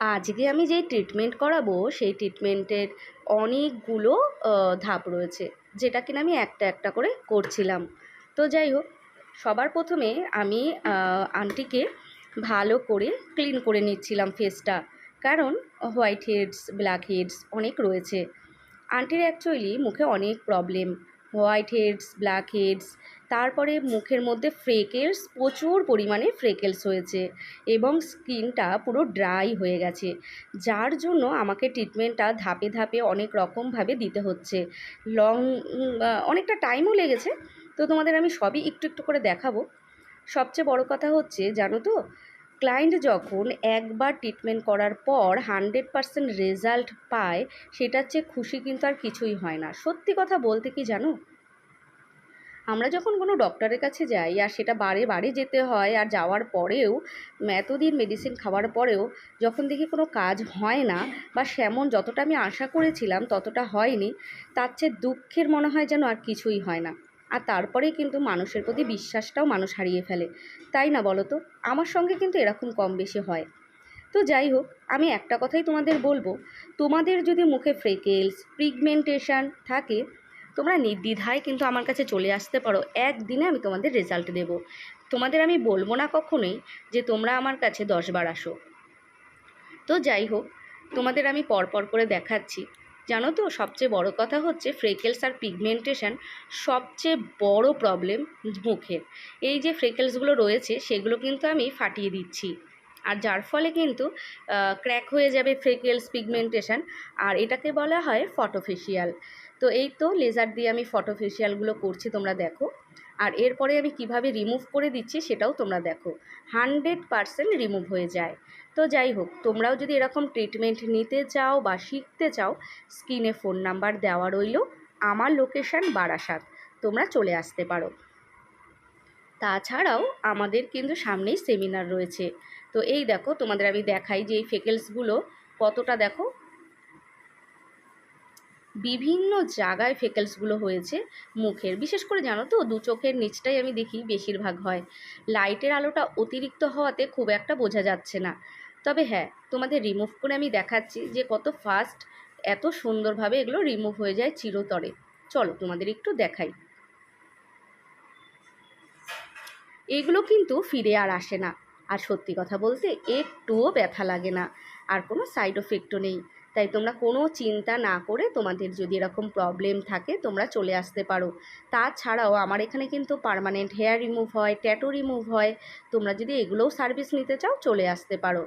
আজকে আমি যেই ট্রিটমেন্ট করাবো সেই ট্রিটমেন্টের অনেকগুলো ধাপ রয়েছে, যেটা কিনা আমি একটা একটা করে করছিলাম। তো যাই হোক, সবার প্রথমে আমি আন্টিকে ভালো করে ক্লিন করে নিচ্ছিলাম ফেসটা, কারণ হোয়াইট হেডস ব্ল্যাক হেডস অনেক রয়েছে। আন্টির অ্যাকচুয়ালি মুখে অনেক problem, white heads black heads, তারপরে মুখের মধ্যে ফ্রেকেলস, প্রচুর পরিমাণে ফ্রেকেলস হয়েছে এবং স্কিনটা পুরো ড্রাই হয়ে গেছে, যার জন্য আমাকে ট্রিটমেন্টটা ধাপে ধাপে অনেক রকমভাবে দিতে হচ্ছে। লং অনেকটা টাইমও লেগেছে। তো তোমাদের আমি সবই একটু একটু করে দেখাবো। সবচেয়ে বড় কথা হচ্ছে, জানো তো, ক্লায়েন্ট যখন একবার ট্রিটমেন্ট করার পর 100% রেজাল্ট পায়, সেটার চেয়ে খুশি কিন্তু আর কিছুই হয় না। সত্যি কথা বলতে কি জানো, আমরা যখন কোনো ডক্টরের কাছে যাই আর সেটা বারে বারে যেতে হয়, আর যাওয়ার পরেও এতদিন মেডিসিন খাওয়ার পরেও যখন দেখি কোনো কাজ হয় না, বা সেমন যতটা আমি আশা করেছিলাম ততটা হয়নি, তার চেয়ে দুঃখের মনে হয় যেন আর কিছুই হয় না। আর তারপরেই কিন্তু মানুষের প্রতি বিশ্বাসটাও মানুষ হারিয়ে ফেলে, তাই না বলো তো? আমার সঙ্গে কিন্তু এরকম কম বেশি হয়। তো যাই হোক, আমি একটা কথাই তোমাদের বলবো, তোমাদের যদি মুখে ফ্রেকেলস পিগমেন্টেশন থাকে, তোমরা নির্দ্বিধায় কিন্তু আমার কাছে চলে আসতে পারো। একদিনে আমি তোমাদের রেজাল্ট দেব। তোমাদের আমি বলবো না কখনোই যে তোমরা আমার কাছে 10 বার আসো। তো যাই হোক, তোমাদের আমি পরপর করে দেখাচ্ছি। জানো তো, সবচেয়ে বড় কথা হচ্ছে ফ্রেকেলস আর পিগমেন্টেশন সবচেয়ে বড় প্রবলেম মুখের। এই যে ফ্রেকেলসগুলো রয়েছে সেগুলো কিন্তু আমি ফাটিয়ে দিচ্ছি, আর যার ফলে কিন্তু ক্র্যাক হয়ে যাবে ফ্রেকেলস পিগমেন্টেশন, আর এটাকে বলা হয় ফটোফেশিয়াল। তো এই তো লেজার দিয়ে আমি ফটোফেশিয়ালগুলো করছি, তোমরা দেখো। আর এরপরে আমি কিভাবে রিমুভ করে দিচ্ছি সেটাও তোমরা দেখো। 100% রিমুভ হয়ে যায়। তো যাই হোক, তোমরাও যদি এরকম ট্রিটমেন্ট নিতে চাও বা শিখতে চাও, স্ক্রিনে ফোন নাম্বার দেওয়া রইল, আমার লোকেশান বারাসাত, তোমরা চলে আসতে পারো। তাছাড়াও আমাদের কিন্তু সামনেই সেমিনার রয়েছে। তো এই দেখো, তোমাদের আমি দেখাই যে এই ফেকেলসগুলো কতটা, দেখো বিভিন্ন জায়গায় ফেকেলসগুলো হয়েছে মুখের। বিশেষ করে জানো তো, দু চোখের নিচটাই আমি দেখি বেশিরভাগ হয়। লাইটের আলোটা অতিরিক্ত হওয়াতে খুব একটা বোঝা যাচ্ছে না। তবে হ্যাঁ, তোমাদের রিমুভ করে আমি দেখাচ্ছি যে কত ফাস্ট, এত সুন্দরভাবে এগুলো রিমুভ হয়ে যায় চিরতরে। চলো তোমাদের একটু দেখাই। এগুলো কিন্তু ফিরে আর আসে না, আর সত্যি কথা বলতে একটুও ব্যথা লাগে না, আর কোনো সাইড এফেক্টও নেই। তাই তোমরা কোনো চিন্তা না করে, তোমাদের যদি এরকম প্রবলেম থাকে তোমরা চলে আসতে পারো। তাছাড়াও আমার এখানে কিন্তু পার্মানেন্ট হেয়ার রিমুভ হয়, ট্যাটু রিমুভ হয়। তোমরা যদি এগুলোও সার্ভিস নিতে চাও চলে আসতে পারো।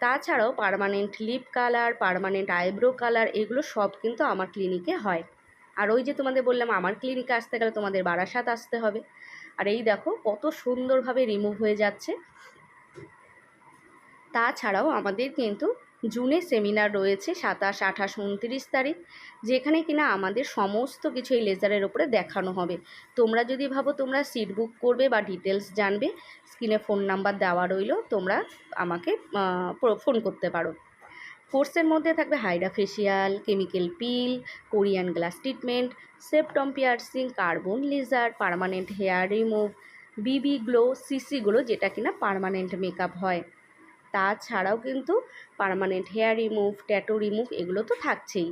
তাছাড়াও permanent lip colour, permanent eyebrow colour, এগুলো সব কিন্তু আমার ক্লিনিকে হয়। আর ওই যে তোমাদের বললাম, আমার ক্লিনিকে আসতে গেলে তোমাদের বারাসাত আসতে হবে। আর এই দেখো কত সুন্দরভাবে রিমুভ হয়ে যাচ্ছে। তাছাড়াও আমাদের কিন্তু জুনে সেমিনার রয়েছে 27, 28, 29 তারিখ, যেখানে কিনা আমাদের সমস্ত কিছু এই লেজারের ওপরে দেখানো হবে। তোমরা যদি ভাবো তোমরা সিট বুক করবে বা ডিটেলস জানবে, স্ক্রিনে ফোন নাম্বার দেওয়া রইল, তোমরা আমাকে ফোন করতে পারো। কোর্সের মধ্যে থাকবে hydra facial, chemical peel, Korean glass treatment, septum piercing, carbon laser, permanent hair remove, BB glow, CC glow, যেটা কিনা পার্মানেন্ট মেকআপ হয়। তাছাড়াও কিন্তু permanent hair remove, tattoo remove, এগুলো তো থাকছেই।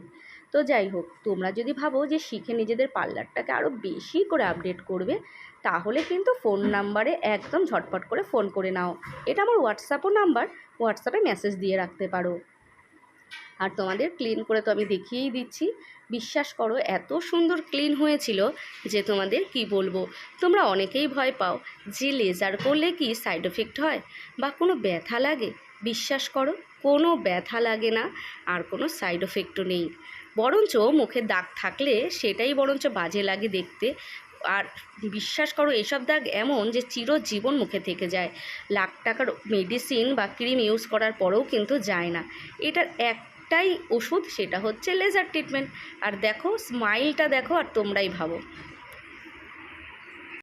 তো যাই হোক, তোমরা যদি ভাবো যে শিখে নিজেদের পার্লারটাকে আরও বেশি করে আপডেট করবে, তাহলে কিন্তু ফোন নাম্বারে একদম ঝটপট করে ফোন করে নাও। এটা আমার হোয়াটসঅ্যাপও নাম্বার, হোয়াটসঅ্যাপে মেসেজ দিয়ে রাখতে পারো। আর তোমাদের ক্লিন করে তো আমি দেখিয়েই দিচ্ছি। বিশ্বাস করো, এত সুন্দর ক্লিন হয়েছিল যে তোমাদের কি বলবো। তোমরা অনেকেই ভয় পাও যে লেজার করলে কি সাইড এফেক্ট হয় বা কোনো ব্যথা লাগে। বিশ্বাস করো, কোনো ব্যথা লাগে না, আর কোনো সাইড এফেক্টও নেই। বরঞ্চ মুখে দাগ থাকলে সেটাই বরঞ্চ বাজে লাগে দেখতে। আর বিশ্বাস করো, এসব দাগ এমন যে চিরজীবন মুখে থেকে যায়। লাখ টাকার মেডিসিন বা ক্রিম ইউজ করার পরেও কিন্তু যায় না। এটার একটাই ওষুধ, সেটা হচ্ছে লেজার ট্রিটমেন্ট। আর দেখো স্মাইলটা দেখো, আর তোমরাই ভাবো।